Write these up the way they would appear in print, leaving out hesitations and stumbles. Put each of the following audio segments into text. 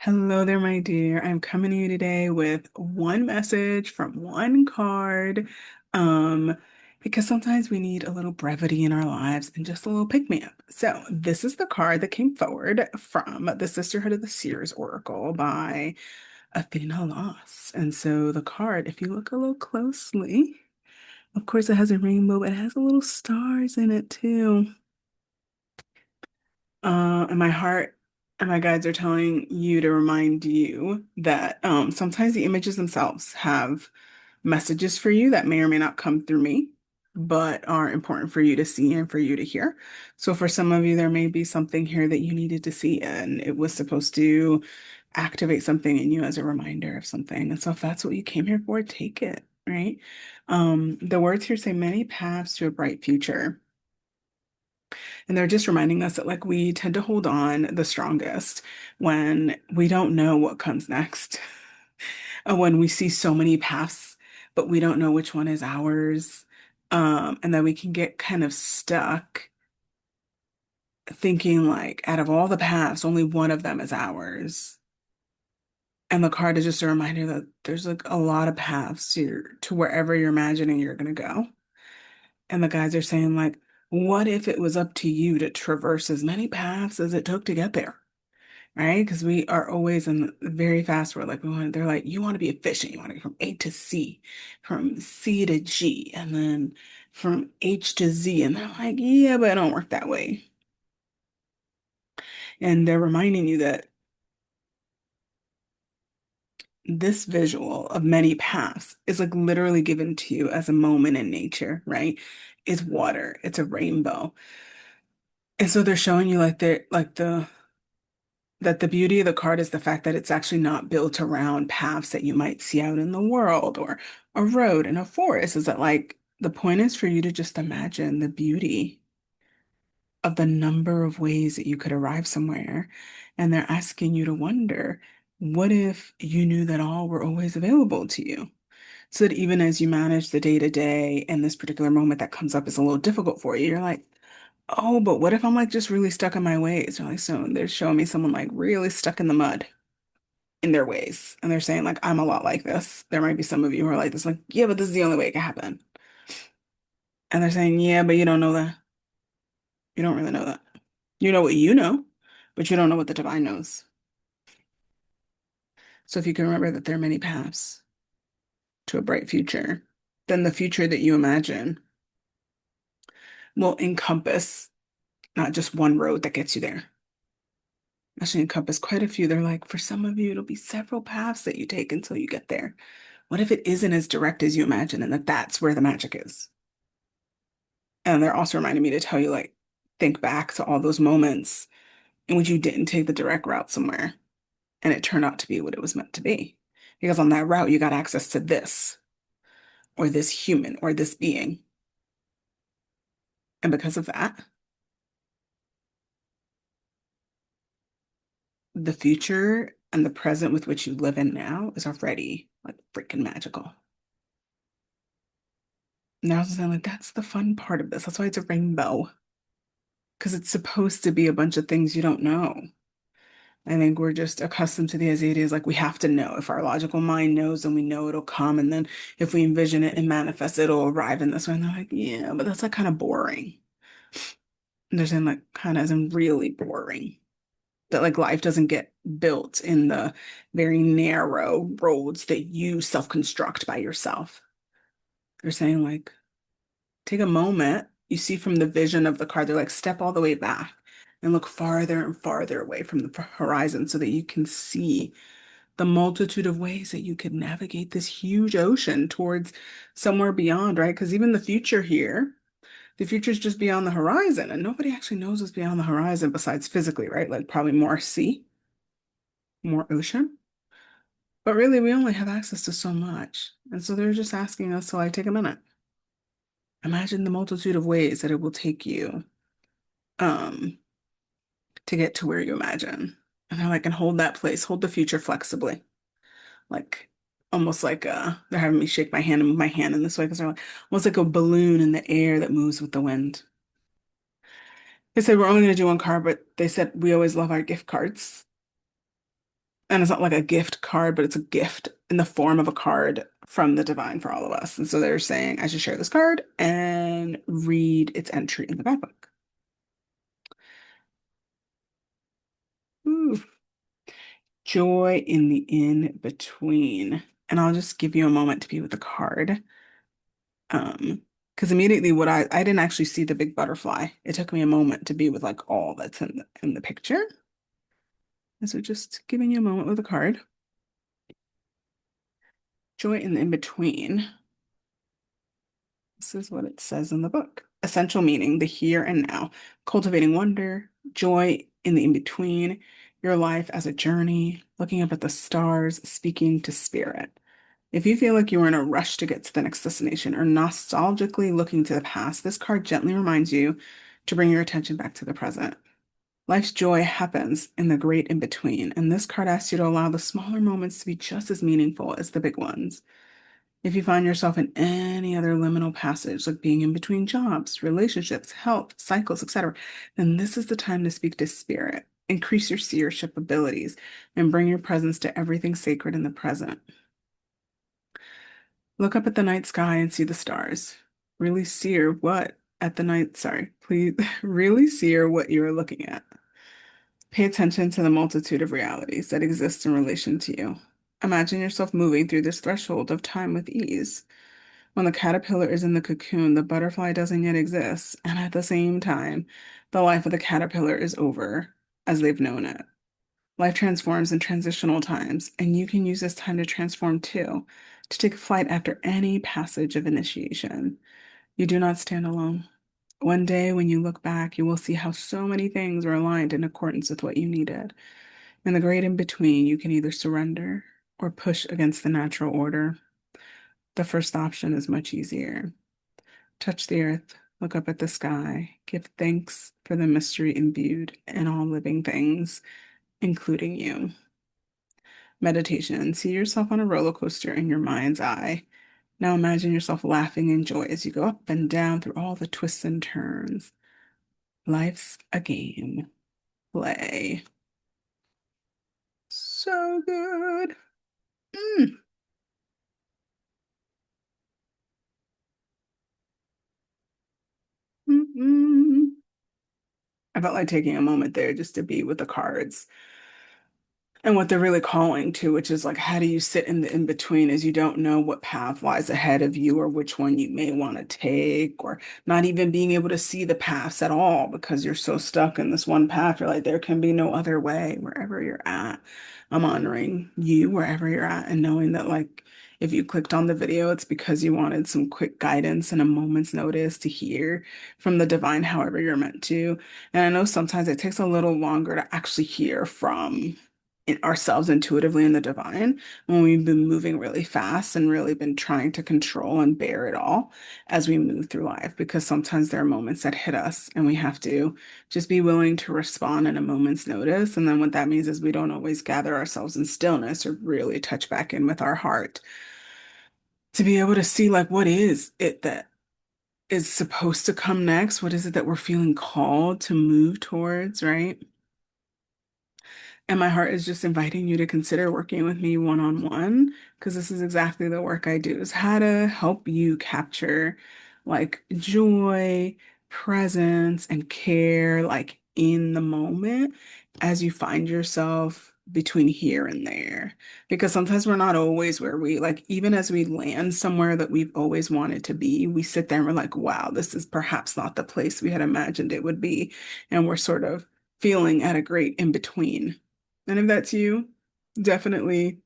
Hello there, my dear. I'm coming to you today with one message from one card. Um, because sometimes we need a little brevity in our lives and just a little pick-me-up. So this is the card that came forward from the Sisterhood of the Seers Oracle by Athena Loss. And so the card, if you look a little closely, of course it has a rainbow, but it has a little stars in it too. And my heart and my guides are telling you to remind you that sometimes the images themselves have messages for you that may or may not come through me, but are important for you to see and for you to hear. So for some of you, there may be something here that you needed to see, and it was supposed to activate something in you as a reminder of something. And so if that's what you came here for, take it, right? The words here say many paths to a bright future. And they're just reminding us that, like, we tend to hold on the strongest when we don't know what comes next. When we see so many paths, but we don't know which one is ours. And then we can get kind of stuck thinking, like, out of all the paths, only one of them is ours. And the card is just a reminder that there's like a lot of paths to wherever you're imagining you're going to go. And the guys are saying, like, what if it was up to you to traverse as many paths as it took to get there? Right? Because we are always in the very fast world. Like, they're like, you want to be efficient. You want to go from A to C, from C to G, and then from H to Z. And they're like, yeah, but it don't work that way. And they're reminding you that this visual of many paths is like literally given to you as a moment in nature, right? It's water, it's a rainbow. And so they're showing you like the beauty of the card is the fact that it's actually not built around paths that you might see out in the world or a road in a forest. Is that, like, the point is for you to just imagine the beauty of the number of ways that you could arrive somewhere. And they're asking you to wonder, what if you knew that all were always available to you? So that even as you manage the day to day and this particular moment that comes up is a little difficult for you, you're like, oh, but what if I'm like just really stuck in my ways? Or like, so they're showing me someone like really stuck in the mud in their ways. And they're saying, like, I'm a lot like this. There might be some of you who are like this, like, yeah, but this is the only way it can happen. And they're saying, yeah, but you don't know that. You don't really know that. You know what you know, but you don't know what the divine knows. So if you can remember that there are many paths to a bright future, then the future that you imagine will encompass not just one road that gets you there. Actually encompass quite a few. They're like, for some of you, it'll be several paths that you take until you get there. What if it isn't as direct as you imagine and that that's where the magic is? And they're also reminding me to tell you, like, think back to all those moments in which you didn't take the direct route somewhere and it turned out to be what it was meant to be. Because on that route, you got access to this or this human or this being. And because of that, the future and the present with which you live in now is already like freaking magical. And I was saying, like, that's the fun part of this. That's why it's a rainbow, because it's supposed to be a bunch of things you don't know. I think we're just accustomed to the ideas like we have to know. If our logical mind knows, then we know it'll come. And then if we envision it and manifest, it'll arrive in this way. And they're like, yeah, but that's like kind of boring. And they're saying, like, kind of as in really boring. That, like, life doesn't get built in the very narrow roads that you self-construct by yourself. They're saying, like, take a moment. You see from the vision of the card, they're like, step all the way back and look farther and farther away from the horizon so that you can see the multitude of ways that you could navigate this huge ocean towards somewhere beyond, right? Because even the future here, the future is just beyond the horizon, and nobody actually knows what's beyond the horizon besides physically, right? Like probably more sea, more ocean. But really, we only have access to so much. And so they're just asking us to, like, take a minute. Imagine the multitude of ways that it will take you um to get to where you imagine. And they're like, and hold that place, hold the future flexibly. Like almost like they're having me shake my hand and move my hand in this way because they're like almost like a balloon in the air that moves with the wind. They said we're only going to do one card, but they said we always love our gift cards. And it's not like a gift card, but it's a gift in the form of a card from the divine for all of us. And so they're saying, I should share this card and read its entry in the guidebook. Ooh, joy in the in between. And I'll just give you a moment to be with the card. Because immediately I didn't actually see the big butterfly. It took me a moment to be with like all that's in the picture. And so just giving you a moment with the card. Joy in the in between. This is what it says in the book. Essential meaning, the here and now, cultivating wonder, joy in the in-between, your life as a journey, looking up at the stars, speaking to spirit. If you feel like you are in a rush to get to the next destination or nostalgically looking to the past, this card gently reminds you to bring your attention back to the present. Life's joy happens in the great in-between, and this card asks you to allow the smaller moments to be just as meaningful as the big ones. If you find yourself in any other liminal passage, like being in between jobs, relationships, health, cycles, etc., then this is the time to speak to spirit, increase your seership abilities, and bring your presence to everything sacred in the present. Look up at the night sky and see the stars. Really sear what at the night, sorry, please, really sear what you're looking at. Pay attention to the multitude of realities that exist in relation to you. Imagine yourself moving through this threshold of time with ease. When the caterpillar is in the cocoon, the butterfly doesn't yet exist, and at the same time, the life of the caterpillar is over as they've known it. Life transforms in transitional times, and you can use this time to transform too, to take flight after any passage of initiation. You do not stand alone. One day, when you look back, you will see how so many things were aligned in accordance with what you needed. In the great in between, you can either surrender or push against the natural order. The first option is much easier. Touch the earth, look up at the sky, give thanks for the mystery imbued in all living things, including you. Meditation. See yourself on a roller coaster in your mind's eye. Now imagine yourself laughing in joy as you go up and down through all the twists and turns. Life's a game. Play. So good. Mm. Mm-mm. I felt like taking a moment there just to be with the cards and what they're really calling to, which is like, how do you sit in the in between as you don't know what path lies ahead of you or which one you may want to take, or not even being able to see the paths at all because you're so stuck in this one path. You're like, there can be no other way wherever you're at. I'm honoring you wherever you're at and knowing that, like, if you clicked on the video, it's because you wanted some quick guidance and a moment's notice to hear from the divine, however you're meant to. And I know sometimes it takes a little longer to actually hear from ourselves intuitively in the divine when we've been moving really fast and really been trying to control and bear it all as we move through life, because sometimes there are moments that hit us and we have to just be willing to respond in a moment's notice. And then what that means is we don't always gather ourselves in stillness or really touch back in with our heart to be able to see, like, what is it that is supposed to come next? What is it that we're feeling called to move towards, right? And my heart is just inviting you to consider working with me one-on-one, because this is exactly the work I do, is how to help you capture like joy, presence, and care like in the moment as you find yourself between here and there. Because sometimes we're not always where we like, even as we land somewhere that we've always wanted to be, we sit there and we're like, wow, this is perhaps not the place we had imagined it would be. And we're sort of feeling at a great in between. And if that's you, definitely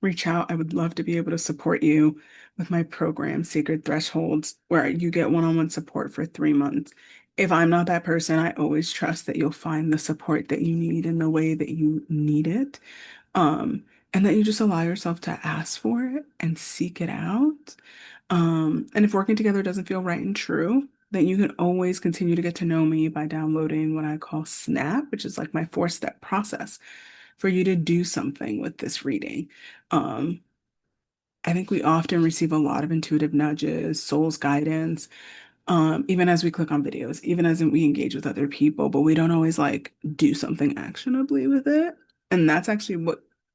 reach out. I would love to be able to support you with my program, Sacred Thresholds, where you get one-on-one support for 3 months. If I'm not that person, I always trust that you'll find the support that you need in the way that you need it. Um, and that you just allow yourself to ask for it and seek it out. And if working together doesn't feel right and true, then you can always continue to get to know me by downloading what I call SNAP, which is like my 4-step process for you to do something with this reading. Um, I think we often receive a lot of intuitive nudges, soul's guidance, even as we click on videos, even as we engage with other people, but we don't always like do something actionably with it. And that's actually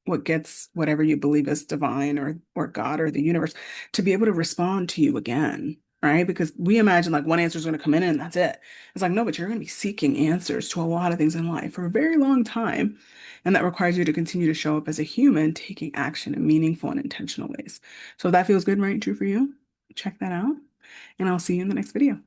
what gets whatever you believe is divine or God or the universe to be able to respond to you again, right? Because we imagine like one answer is going to come in and that's it. It's like, no, but you're going to be seeking answers to a lot of things in life for a very long time. And that requires you to continue to show up as a human, taking action in meaningful and intentional ways. So if that feels good, right? True for you. Check that out. And I'll see you in the next video.